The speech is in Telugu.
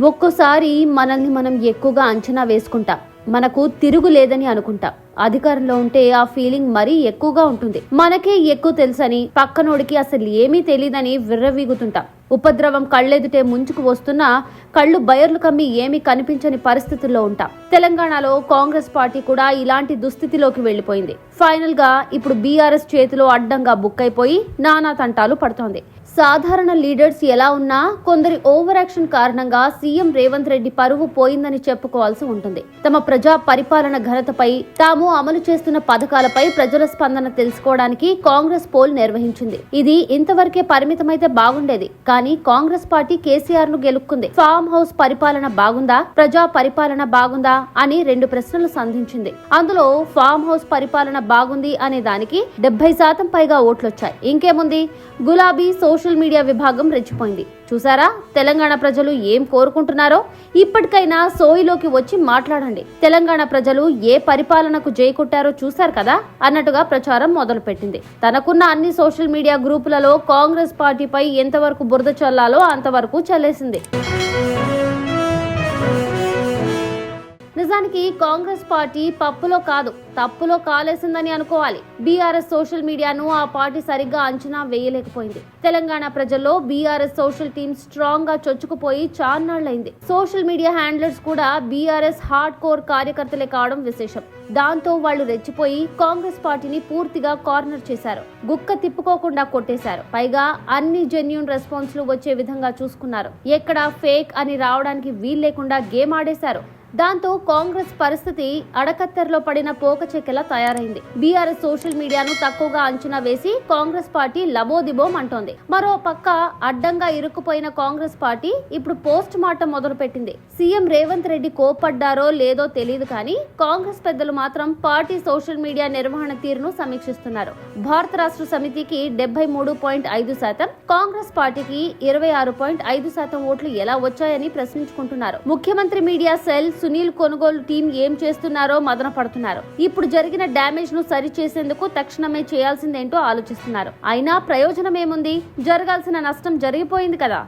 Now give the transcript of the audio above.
ఒక్కోసారి మనల్ని మనం ఎక్కువగా అంచనా వేసుకుంటాం. మనకు తిరుగు లేదని అనుకుంటాం. అధికారంలో ఉంటే ఆ ఫీలింగ్ మరీ ఎక్కువగా ఉంటుంది. మనకే ఎక్కువ తెలుసని, పక్కనోడికి అసలు ఏమీ తెలియదని విర్రవీగుతుంటాం. ఉపద్రవం కళ్ళెదుటే ముంచుకు వస్తున్నా కళ్ళు బయర్లు కమ్మి ఏమీ కనిపించని పరిస్థితుల్లో ఉంటాం. తెలంగాణలో కాంగ్రెస్ పార్టీ కూడా ఇలాంటి దుస్థితిలోకి వెళ్లిపోయింది. ఫైనల్ గా ఇప్పుడు బీఆర్ఎస్ చేతిలో అడ్డంగా బుక్ అయిపోయి నానా తంటాలు పడుతోంది. సాధారణ లీడర్స్ ఎలా ఉన్నా కొందరి ఓవర్ యాక్షన్ కారణంగా సీఎం రేవంత్ రెడ్డి పరువు పోయిందని చెప్పుకోవాల్సి ఉంటుంది. తమ ప్రజా పరిపాలన ఘనతపై, తాము అమలు చేస్తున్న పథకాలపై ప్రజల స్పందన తెలుసుకోవడానికి కాంగ్రెస్ పోల్ నిర్వహించింది. ఇది ఇంతవరకే పరిమితమైతే బాగుండేది. కానీ కాంగ్రెస్ పార్టీ కేసీఆర్ ను గెలుక్కుంది. ఫామ్ హౌస్ పరిపాలన బాగుందా, ప్రజా పరిపాలన బాగుందా అని 2 ప్రశ్నలు సంధించింది. అందులో ఫామ్ హౌస్ పరిపాలన బాగుంది అనే దానికి 70% పైగా ఓట్లొచ్చాయి. ఇంకేముంది, గులాబీ సోషల్ మీడియా విభాగం రెచ్చిపోయింది. చూసారా తెలంగాణ ప్రజలు ఏం కోరుకుంటున్నారో? ఇప్పటికైనా సోయిలోకి వచ్చి మాట్లాడండి. తెలంగాణ ప్రజలు ఏ పరిపాలనకు జైకొట్టారో చూశారు కదా అన్నట్టుగా ప్రచారం మొదలుపెట్టింది. తనకున్న అన్ని సోషల్ మీడియా గ్రూపులలో కాంగ్రెస్ పార్టీపై ఎంతవరకు బురద చల్లాలో అంతవరకు చల్లేసింది. నిజానికి కాంగ్రెస్ పార్టీ పప్పులో కాదు, తప్పులో కాలేసిందని అనుకోవాలి. బీఆర్ఎస్ సోషల్ మీడియాను ఆ పార్టీ సరిగ్గా అంచనా వేయలేకపోయింది. తెలంగాణ ప్రజల్లో బీఆర్ఎస్ సోషల్ టీమ్ స్ట్రాంగ్ గా చొచ్చుకుపోయి చాన్నాళ్లైంది. సోషల్ మీడియా హ్యాండ్లర్స్ కూడా బీఆర్ఎస్ హార్డ్ కోర్ కార్యకర్తలే కావడం విశేషం. దాంతో వాళ్లు రెచ్చిపోయి కాంగ్రెస్ పార్టీని పూర్తిగా కార్నర్ చేశారు. గుక్క తిప్పుకోకుండా కొట్టేశారు. పైగా అన్ని జెన్యూన్ రెస్పాన్స్లు వచ్చే విధంగా చూసుకున్నారు. ఎక్కడా ఫేక్ అని రావడానికి వీల్లేకుండా గేమ్ ఆడేశారు. దాంతో కాంగ్రెస్ పరిస్థితి అడకత్తెరలో పడిన పోక చెక్కెలా తయారైంది. బీఆర్ఎస్ సోషల్ మీడియాను తక్కువగా అంచనా వేసి కాంగ్రెస్ పార్టీ లబోదిబోం అంటోంది. మరో పక్క అడ్డంగా ఇరుక్కుపోయిన కాంగ్రెస్ పార్టీ ఇప్పుడు పోస్ట్ మార్టం మొదలు పెట్టింది. సీఎం రేవంత్ రెడ్డి కోప్పడ్డారో లేదో తెలియదు కానీ కాంగ్రెస్ పెద్దలు మాత్రం పార్టీ సోషల్ మీడియా నిర్వహణ తీరును సమీక్షిస్తున్నారు. భారత రాష్ట్ర సమితికి 73.5%, కాంగ్రెస్ పార్టీకి 26.5% ఓట్లు ఎలా వచ్చాయని ప్రశ్నించుకుంటున్నారు. ముఖ్యమంత్రి మీడియా సెల్, సునీల్ కొనుగోలు టీం ఏం చేస్తున్నారో మదన పడుతున్నారు. ఇప్పుడు జరిగిన డ్యామేజ్ ను సరి చేసేందుకు తక్షణమే చేయాల్సిందేంటో ఆలోచిస్తున్నారు. అయినా ప్రయోజనం ఏముంది? జరగాల్సిన నష్టం జరిగిపోయింది కదా.